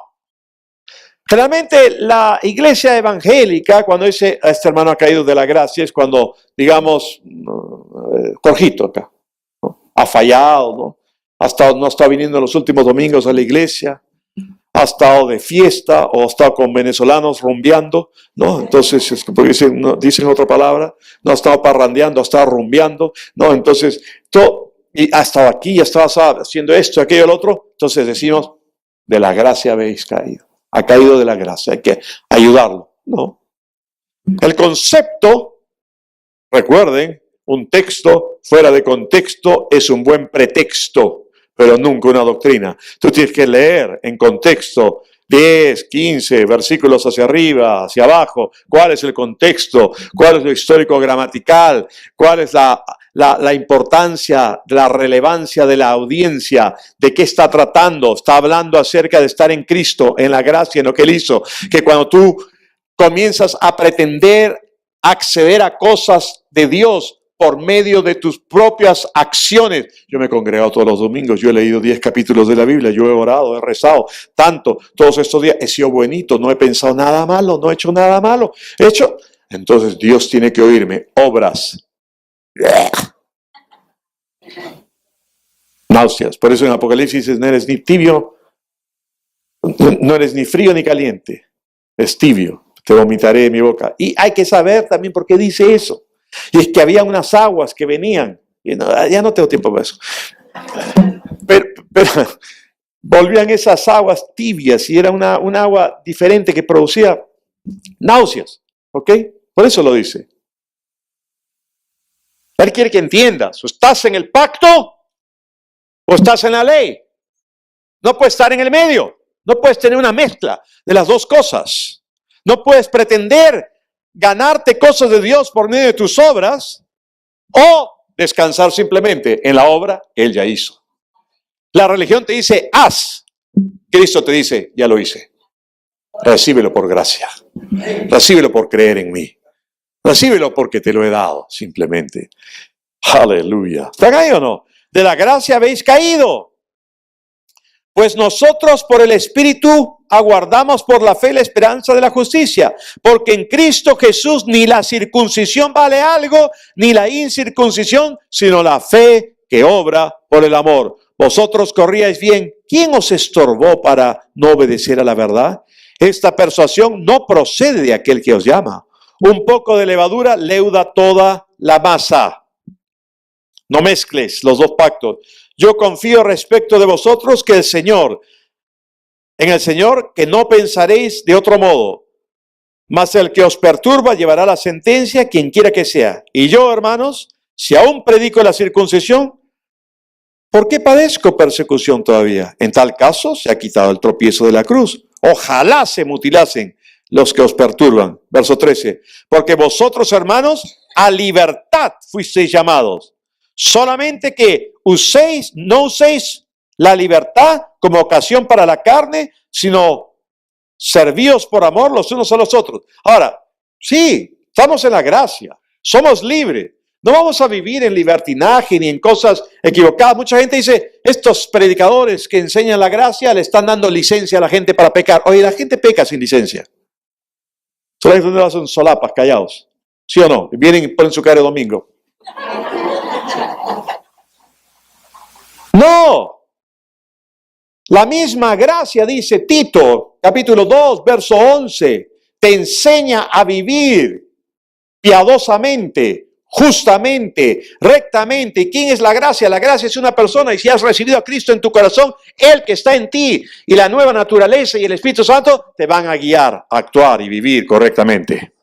Generalmente la iglesia evangélica, cuando dice este hermano ha caído de la gracia, es cuando, digamos, Jorgito acá, ¿no? Ha fallado, ¿no? No está viniendo los últimos domingos a la iglesia, ha estado de fiesta o ha estado con venezolanos rumbeando, ¿no? Entonces, porque dicen otra palabra, no ha estado parrandeando, ha estado rumbeando, ¿no? Entonces, y ha estado aquí, ha estado haciendo esto, aquello, el otro, entonces decimos, de la gracia habéis caído. Ha caído de la gracia, hay que ayudarlo, ¿no? El concepto, recuerden, un texto fuera de contexto es un buen pretexto, pero nunca una doctrina. Tú tienes que leer en contexto 10, 15 versículos hacia arriba, hacia abajo, cuál es el contexto, cuál es lo histórico gramatical, cuál es la importancia, la relevancia de la audiencia, de qué está tratando. Está hablando acerca de estar en Cristo, en la gracia, en lo que Él hizo. Que cuando tú comienzas a pretender acceder a cosas de Dios por medio de tus propias acciones. Yo me he congregado todos los domingos, yo he leído 10 capítulos de la Biblia, yo he orado, he rezado tanto, todos estos días he sido buenito, no he pensado nada malo, no he hecho nada malo, entonces Dios tiene que oírme, obras. Náuseas, por eso en Apocalipsis dice, no eres ni tibio, no eres ni frío ni caliente, es tibio, te vomitaré de mi boca. Y hay que saber también por qué dice eso. Y es que había unas aguas que venían, y ya no tengo tiempo para eso, pero volvían esas aguas tibias y era un agua diferente que producía náuseas, ¿ok? Por eso lo dice. Él quiere que entiendas, o estás en el pacto o estás en la ley. No puedes estar en el medio, no puedes tener una mezcla de las dos cosas. No puedes pretender ganarte cosas de Dios por medio de tus obras o descansar simplemente en la obra que Él ya hizo. La religión te dice, haz. Cristo te dice, ya lo hice. Recíbelo por gracia. Recíbelo por creer en mí. Recíbelo porque te lo he dado, simplemente. Aleluya. ¿Están ahí o no? De la gracia habéis caído. Pues nosotros por el Espíritu aguardamos por la fe la esperanza de la justicia, porque en Cristo Jesús ni la circuncisión vale algo, ni la incircuncisión, sino la fe que obra por el amor. Vosotros corríais bien. ¿Quién os estorbó para no obedecer a la verdad? Esta persuasión no procede de aquel que os llama. Un poco de levadura leuda toda la masa. No mezcles los dos pactos. Yo confío respecto de vosotros que en el Señor, que no pensaréis de otro modo. Mas el que os perturba llevará la sentencia, quien quiera que sea. Y yo, hermanos, si aún predico la circuncisión, ¿por qué padezco persecución todavía? En tal caso, se ha quitado el tropiezo de la cruz. Ojalá se mutilasen los que os perturban. Verso 13. Porque vosotros, hermanos, a libertad fuisteis llamados. Solamente que no uséis la libertad como ocasión para la carne, sino servíos por amor los unos a los otros. Ahora, sí, estamos en la gracia, somos libres. No vamos a vivir en libertinaje ni en cosas equivocadas. Mucha gente dice, estos predicadores que enseñan la gracia le están dando licencia a la gente para pecar. Oye, la gente peca sin licencia. Solo hay donde hacen solapas, callados. ¿Sí o no? Vienen y ponen su cara el domingo. No. La misma gracia, dice Tito, capítulo 2, verso 11, te enseña a vivir piadosamente, justamente, rectamente. ¿Y quién es la gracia? La gracia es una persona, y si has recibido a Cristo en tu corazón, Él que está en ti, y la nueva naturaleza y el Espíritu Santo te van a guiar a actuar y vivir correctamente.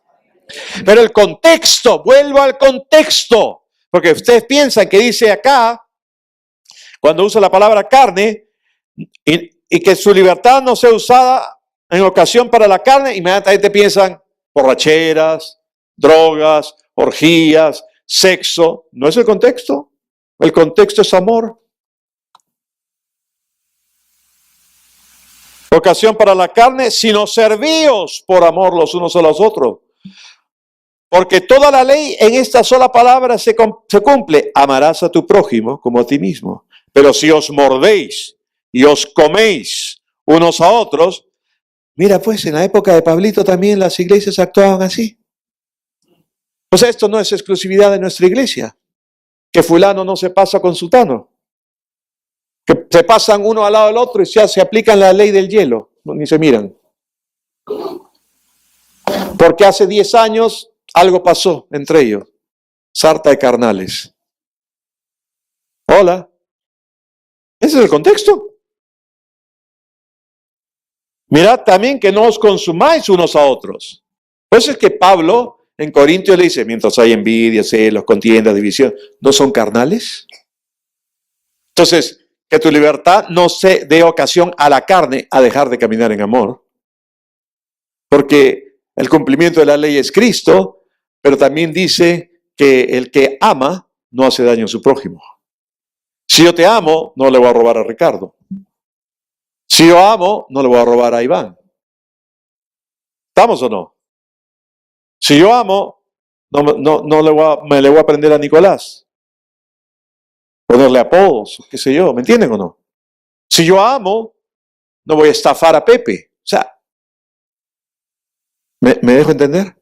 Pero el contexto, vuelvo al contexto, porque ustedes piensan que dice acá, cuando usa la palabra carne, y que su libertad no sea usada en ocasión para la carne, inmediatamente piensan borracheras, drogas, orgías, sexo. ¿No es el contexto? El contexto es amor. Ocasión para la carne, sino servíos por amor los unos a los otros. Porque toda la ley en esta sola palabra se cumple. Amarás a tu prójimo como a ti mismo. Pero si os mordéis y os coméis unos a otros, mira pues, en la época de Pablito también las iglesias actuaban así. O sea, esto no es exclusividad de nuestra iglesia. Que fulano no se pasa con sutano. Que se pasan uno al lado del otro y ya se aplican la ley del hielo. Ni se miran. Porque hace 10 años algo pasó entre ellos. Sarta de carnales. Hola. Ese es el contexto. Mirad también que no os consumáis unos a otros. Por eso es que Pablo en Corintios le dice, mientras hay envidia, celos, contiendas, división, ¿no son carnales? Entonces, que tu libertad no se dé ocasión a la carne a dejar de caminar en amor. Porque el cumplimiento de la ley es Cristo, pero también dice que el que ama no hace daño a su prójimo. Si yo te amo, no le voy a robar a Ricardo. Si yo amo, no le voy a robar a Iván. ¿Estamos o no? Si yo amo, me le voy a prender a Nicolás. Ponerle apodos, qué sé yo, ¿me entienden o no? Si yo amo, no voy a estafar a Pepe. O sea, ¿me dejo entender?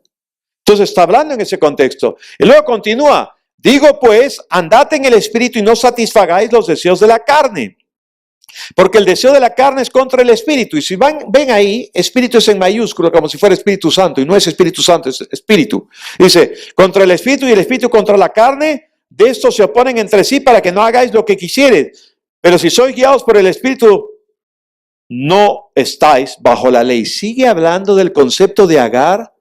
Entonces está hablando en ese contexto. Y luego continúa. Digo pues, andad en el espíritu y no satisfagáis los deseos de la carne. Porque el deseo de la carne es contra el espíritu. Y si ven ahí, espíritu es en mayúsculo, como si fuera Espíritu Santo. Y no es Espíritu Santo, es espíritu. Dice, contra el espíritu y el espíritu contra la carne. De estos se oponen entre sí para que no hagáis lo que quisieres. Pero si sois guiados por el espíritu, no estáis bajo la ley. Sigue hablando del concepto de Agar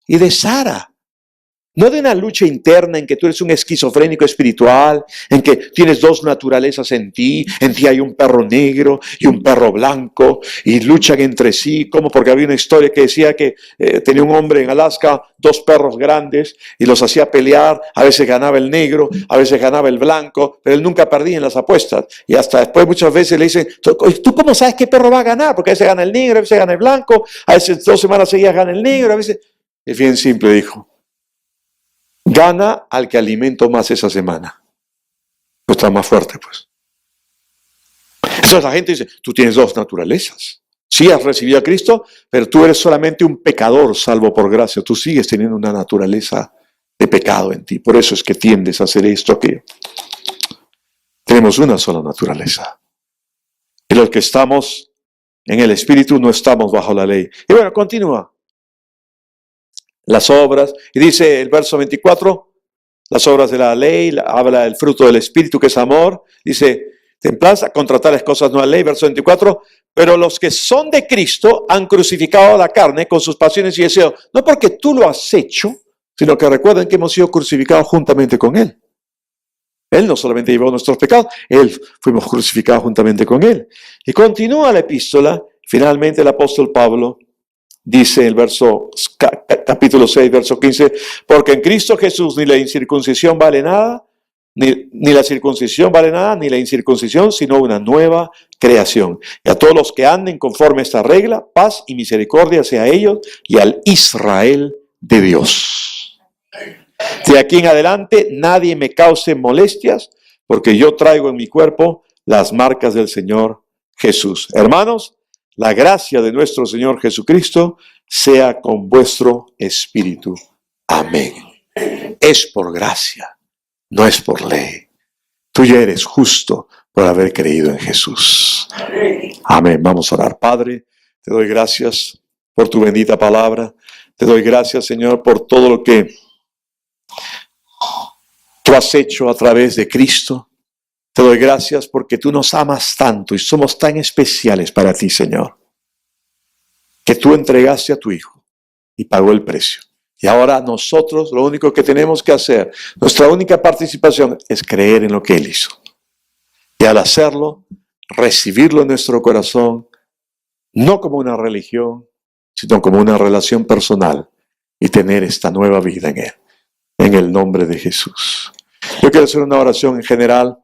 y de Sara. No de una lucha interna en que tú eres un esquizofrénico espiritual, en que tienes dos naturalezas en ti hay un perro negro y un perro blanco, y luchan entre sí, como porque había una historia que decía que tenía un hombre en Alaska, 2 perros grandes, y los hacía pelear, a veces ganaba el negro, a veces ganaba el blanco, pero él nunca perdía en las apuestas, y hasta después muchas veces le dicen, ¿tú cómo sabes qué perro va a ganar? Porque a veces gana el negro, a veces gana el blanco, a veces 2 semanas seguidas gana el negro, a veces... Es bien simple, dijo. Gana al que alimento más esa semana. Pues está más fuerte, pues. Entonces la gente dice, tú tienes 2 naturalezas. Sí has recibido a Cristo, pero tú eres solamente un pecador salvo por gracia. Tú sigues teniendo una naturaleza de pecado en ti. Por eso es que tiendes a hacer esto, aquello. Tenemos una sola naturaleza. Y los que estamos en el Espíritu no estamos bajo la ley. Y bueno, continúa. Las obras, y dice el verso 24, las obras de la ley, habla del fruto del Espíritu que es amor, dice, templanza, contra tales cosas no hay ley, verso 24, pero los que son de Cristo han crucificado a la carne con sus pasiones y deseos, no porque tú lo has hecho, sino que recuerden que hemos sido crucificados juntamente con Él. Él no solamente llevó nuestros pecados, Él fuimos crucificados juntamente con Él. Y continúa la epístola, finalmente el apóstol Pablo, dice el capítulo 6, verso 15, porque en Cristo Jesús ni la incircuncisión vale nada, ni la circuncisión vale nada, ni la incircuncisión, sino una nueva creación. Y a todos los que anden conforme a esta regla, paz y misericordia sea a ellos y al Israel de Dios. De aquí en adelante nadie me cause molestias, porque yo traigo en mi cuerpo las marcas del Señor Jesús. Hermanos, la gracia de nuestro Señor Jesucristo sea con vuestro espíritu. Amén. Es por gracia, no es por ley. Tú ya eres justo por haber creído en Jesús. Amén. Vamos a orar. Padre, te doy gracias por tu bendita palabra. Te doy gracias, Señor, por todo lo que tú has hecho a través de Cristo. Te doy gracias porque tú nos amas tanto y somos tan especiales para ti, Señor, que tú entregaste a tu Hijo y pagó el precio. Y ahora nosotros lo único que tenemos que hacer, nuestra única participación es creer en lo que Él hizo. Y al hacerlo, recibirlo en nuestro corazón, no como una religión, sino como una relación personal y tener esta nueva vida en Él, en el nombre de Jesús. Yo quiero hacer una oración en general.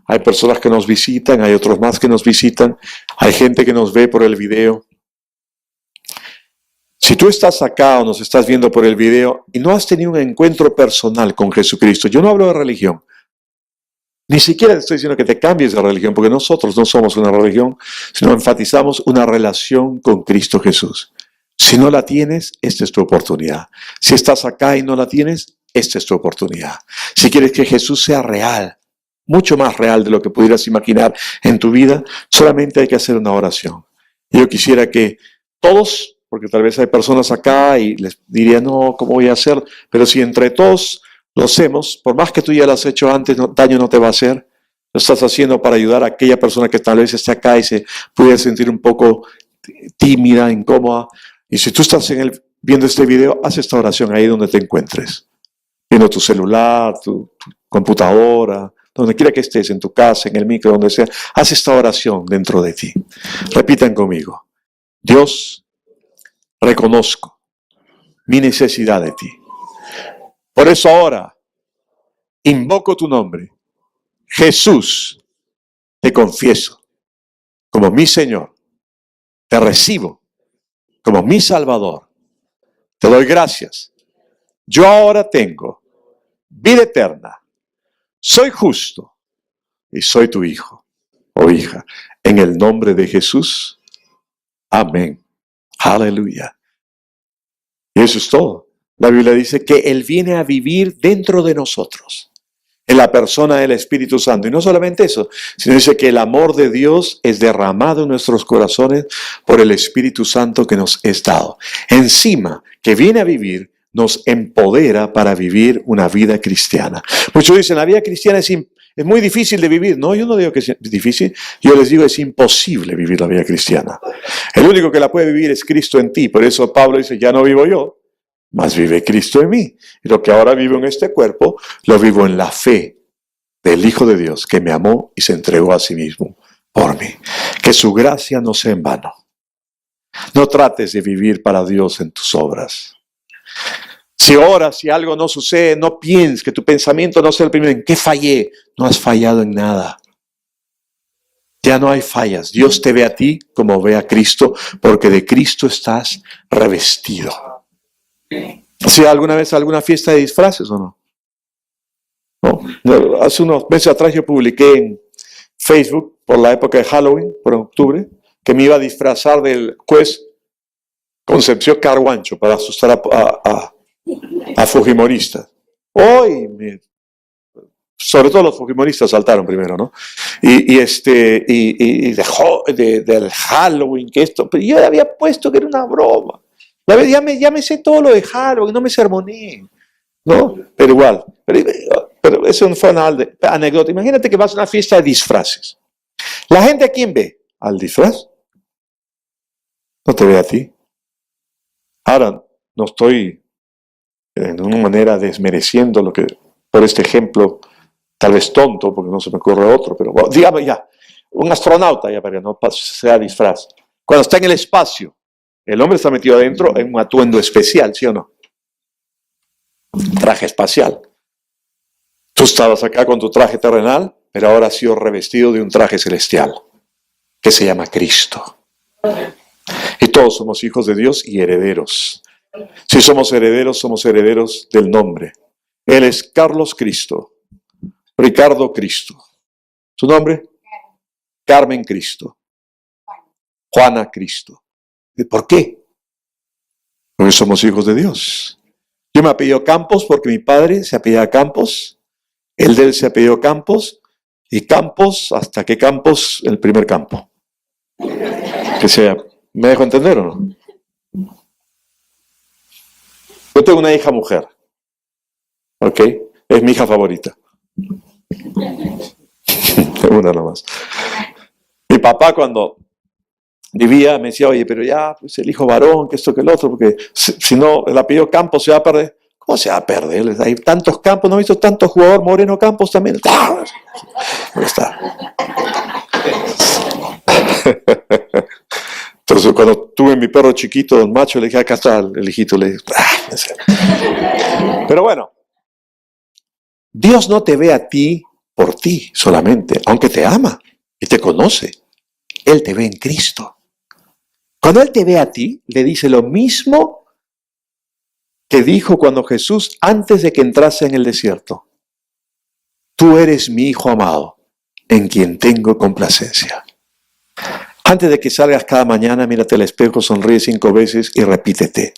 Hay personas que nos visitan, hay otros más que nos visitan, hay gente que nos ve por el video. Si tú estás acá o nos estás viendo por el video y no has tenido un encuentro personal con Jesucristo, yo no hablo de religión, ni siquiera te estoy diciendo que te cambies de religión, porque nosotros no somos una religión, sino enfatizamos una relación con Cristo Jesús. Si no la tienes, esta es tu oportunidad. Si estás acá y no la tienes, esta es tu oportunidad. Si quieres que Jesús sea real, mucho más real de lo que pudieras imaginar en tu vida, solamente hay que hacer una oración. Yo quisiera que todos, porque tal vez hay personas acá y les diría, no, ¿cómo voy a hacer? Pero si entre todos lo hacemos, por más que tú ya lo has hecho antes, daño no te va a hacer. Lo estás haciendo para ayudar a aquella persona que tal vez esté acá y se pudiera sentir un poco tímida, incómoda. Y si tú estás viendo este video, haz esta oración ahí donde te encuentres. Viendo tu celular, tu computadora, donde quiera que estés, en tu casa, en el micro, donde sea. Haz esta oración dentro de ti. Repitan conmigo. Dios, reconozco mi necesidad de ti. Por eso ahora invoco tu nombre. Jesús, te confieso como mi Señor. Te recibo como mi Salvador. Te doy gracias. Yo ahora tengo vida eterna. Soy justo y soy tu hijo o hija. En el nombre de Jesús. Amén. Aleluya. Y eso es todo. La Biblia dice que Él viene a vivir dentro de nosotros, en la persona del Espíritu Santo. Y no solamente eso, sino dice que el amor de Dios es derramado en nuestros corazones por el Espíritu Santo que nos es dado. Encima, que viene a vivir, nos empodera para vivir una vida cristiana. Muchos dicen, la vida cristiana es muy difícil de vivir. No, yo no digo que es difícil, yo les digo es imposible vivir la vida cristiana. El único que la puede vivir es Cristo en ti. Por eso Pablo dice, ya no vivo yo, mas vive Cristo en mí. Y lo que ahora vivo en este cuerpo, lo vivo en la fe del Hijo de Dios que me amó y se entregó a sí mismo por mí. Que su gracia no sea en vano. No trates de vivir para Dios en tus obras. Si oras, si algo no sucede, no pienses que tu pensamiento no sea el primero. ¿En qué fallé? No has fallado en nada. Ya no hay fallas. Dios te ve a ti como ve a Cristo, porque de Cristo estás revestido. ¿Has ido alguna vez a alguna fiesta de disfraces o no? No. Hace unos meses atrás yo publiqué en Facebook, por la época de Halloween, por octubre, que me iba a disfrazar del juez Concepción Carhuancho para asustar a fujimoristas. Hoy, sobre todo los fujimoristas saltaron primero, ¿no? Del Halloween, que esto, pero yo había puesto que era una broma. Ya me sé todo lo de Halloween, no me sermoné, ¿no? Pero igual, pero eso no fue una anécdota. Imagínate que vas a una fiesta de disfraces. ¿La gente a quién ve? ¿Al disfraz? No te ve a ti. Ahora, no estoy de una manera desmereciendo lo que, por este ejemplo, tal vez tonto, porque no se me ocurre otro, pero bueno, digamos ya, un astronauta, ya para que no sea disfraz. Cuando está en el espacio, el hombre está metido adentro en un atuendo especial, ¿sí o no? Traje espacial. Tú estabas acá con tu traje terrenal, pero ahora has sido revestido de un traje celestial, que se llama Cristo. Y todos somos hijos de Dios y herederos. Si somos herederos del nombre. Él es Carlos Cristo, Ricardo Cristo. ¿Su nombre? Carmen Cristo, Juana Cristo. ¿Por qué? Porque somos hijos de Dios. Yo me apellido Campos porque mi padre se apellida Campos, el de él se apellidó Campos, y Campos, hasta que Campos, el primer campo. Que sea, ¿me dejo entender o no? Yo tengo una hija mujer, ¿ok? Es mi hija favorita. Una nomás. Mi papá cuando vivía me decía, oye, pero ya, pues el hijo varón, que esto, que el otro, porque si no, el apellido Campos se va a perder. ¿Cómo se va a perder? Hay tantos Campos, ¿no he visto tantos jugadores? Moreno Campos también. Ahí está. Entonces, cuando tuve mi perro chiquito, el macho, le dije, acá está el hijito. Le dije, pero bueno, Dios no te ve a ti por ti solamente, aunque te ama y te conoce. Él te ve en Cristo. Cuando Él te ve a ti, le dice lo mismo que dijo cuando Jesús, antes de que entrase en el desierto: tú eres mi Hijo amado, en quien tengo complacencia. Antes de que salgas cada mañana, mírate al espejo, sonríe 5 veces y repítete: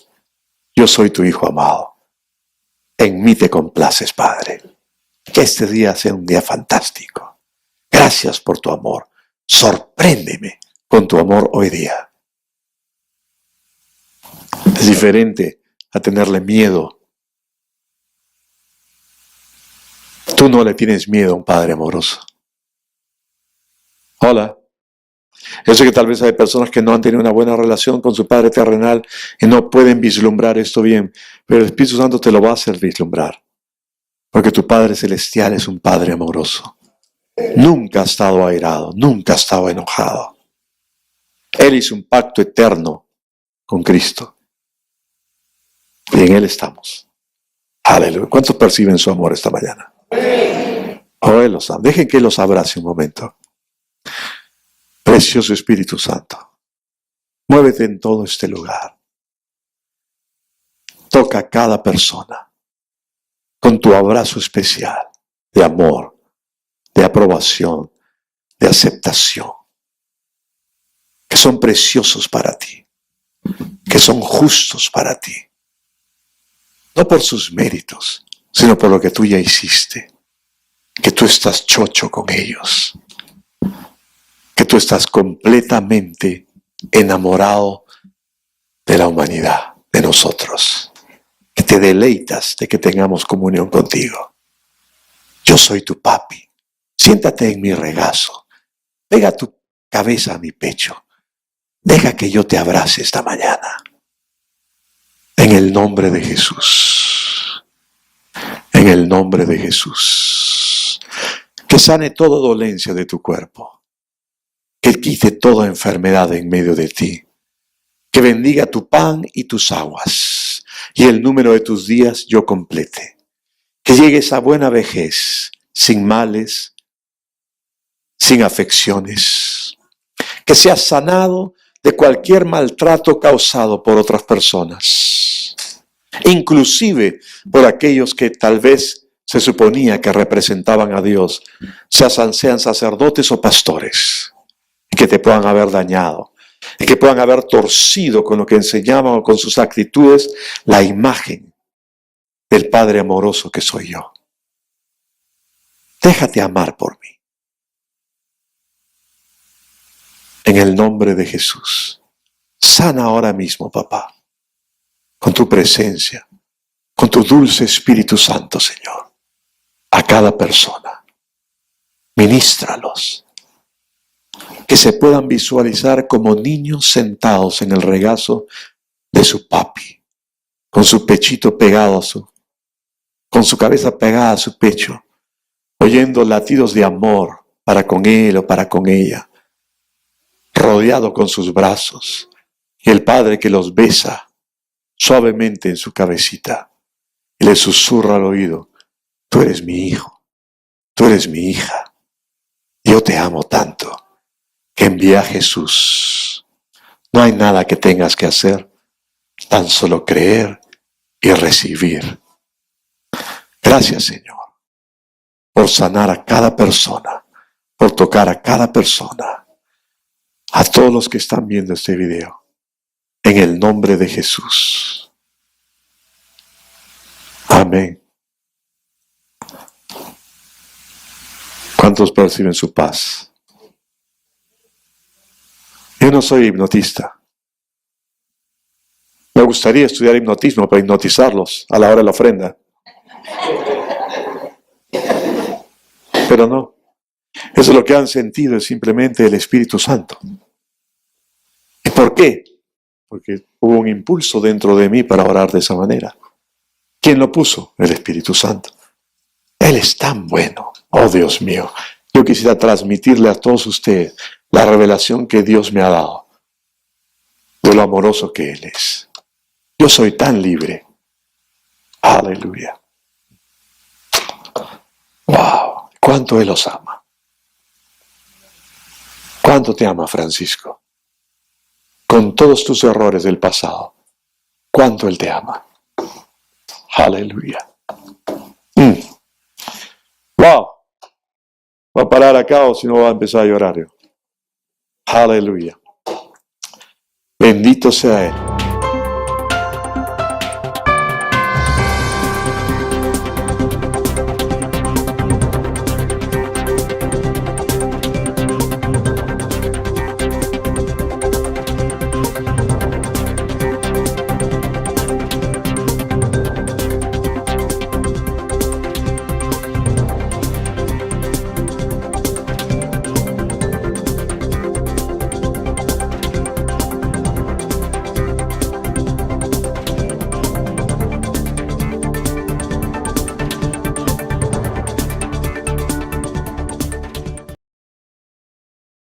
yo soy tu Hijo amado. En mí te complaces, Padre. Que este día sea un día fantástico. Gracias por tu amor. Sorpréndeme con tu amor hoy día. Es diferente a tenerle miedo. Tú no le tienes miedo a un Padre amoroso. Hola. Yo sé que tal vez hay personas que no han tenido una buena relación con su Padre terrenal y no pueden vislumbrar esto bien, pero el Espíritu Santo te lo va a hacer vislumbrar, porque tu Padre celestial es un Padre amoroso. Nunca ha estado airado, nunca ha estado enojado. Él hizo un pacto eterno con Cristo y en Él estamos. Aleluya. ¿Cuántos perciben su amor esta mañana? Oh, Él los ama. Dejen que Él los abrace un momento. Precioso Espíritu Santo, muévete en todo este lugar. Toca a cada persona con tu abrazo especial de amor, de aprobación, de aceptación, que son preciosos para ti, que son justos para ti, no por sus méritos, sino por lo que tú ya hiciste, que tú estás chocho con ellos, que tú estás completamente enamorado de la humanidad, de nosotros, que te deleitas de que tengamos comunión contigo. Yo soy tu papi, siéntate en mi regazo, pega tu cabeza a mi pecho, deja que yo te abrace esta mañana, en el nombre de Jesús, en el nombre de Jesús, que sane toda dolencia de tu cuerpo, que Él quite toda enfermedad en medio de ti, que bendiga tu pan y tus aguas, y el número de tus días yo complete, que llegues a buena vejez, sin males, sin afecciones, que seas sanado de cualquier maltrato causado por otras personas, inclusive por aquellos que tal vez se suponía que representaban a Dios, sean sacerdotes o pastores, que te puedan haber dañado, y que puedan haber torcido con lo que enseñaban o con sus actitudes la imagen del Padre amoroso que soy yo. Déjate amar por mí. En el nombre de Jesús, sana ahora mismo, papá, con tu presencia, con tu dulce Espíritu Santo, Señor, a cada persona. Ministralos, que se puedan visualizar como niños sentados en el regazo de su papi, con su pechito pegado con su cabeza pegada a su pecho, oyendo latidos de amor para con él o para con ella, rodeado con sus brazos, y el Padre que los besa suavemente en su cabecita y le susurra al oído: tú eres mi hijo, tú eres mi hija, yo te amo tanto que envía a Jesús. No hay nada que tengas que hacer, tan solo creer y recibir. Gracias, Señor, por sanar a cada persona, por tocar a cada persona, a todos los que están viendo este video, en el nombre de Jesús. Amén. ¿Cuántos perciben su paz? Yo no soy hipnotista. Me gustaría estudiar hipnotismo para hipnotizarlos a la hora de la ofrenda. Pero no. Eso es lo que han sentido, es simplemente el Espíritu Santo. ¿Y por qué? Porque hubo un impulso dentro de mí para orar de esa manera. ¿Quién lo puso? El Espíritu Santo. Él es tan bueno. Oh, Dios mío. yo quisiera transmitirle a todos ustedes la revelación que Dios me ha dado de lo amoroso que Él es. Yo soy tan libre. Aleluya. Wow, cuánto Él los ama. Cuánto te ama, Francisco. Con todos tus errores del pasado, cuánto Él te ama. Aleluya. Wow. Va a parar acá o si no va a empezar a llorar yo. Aleluya. Bendito sea Él.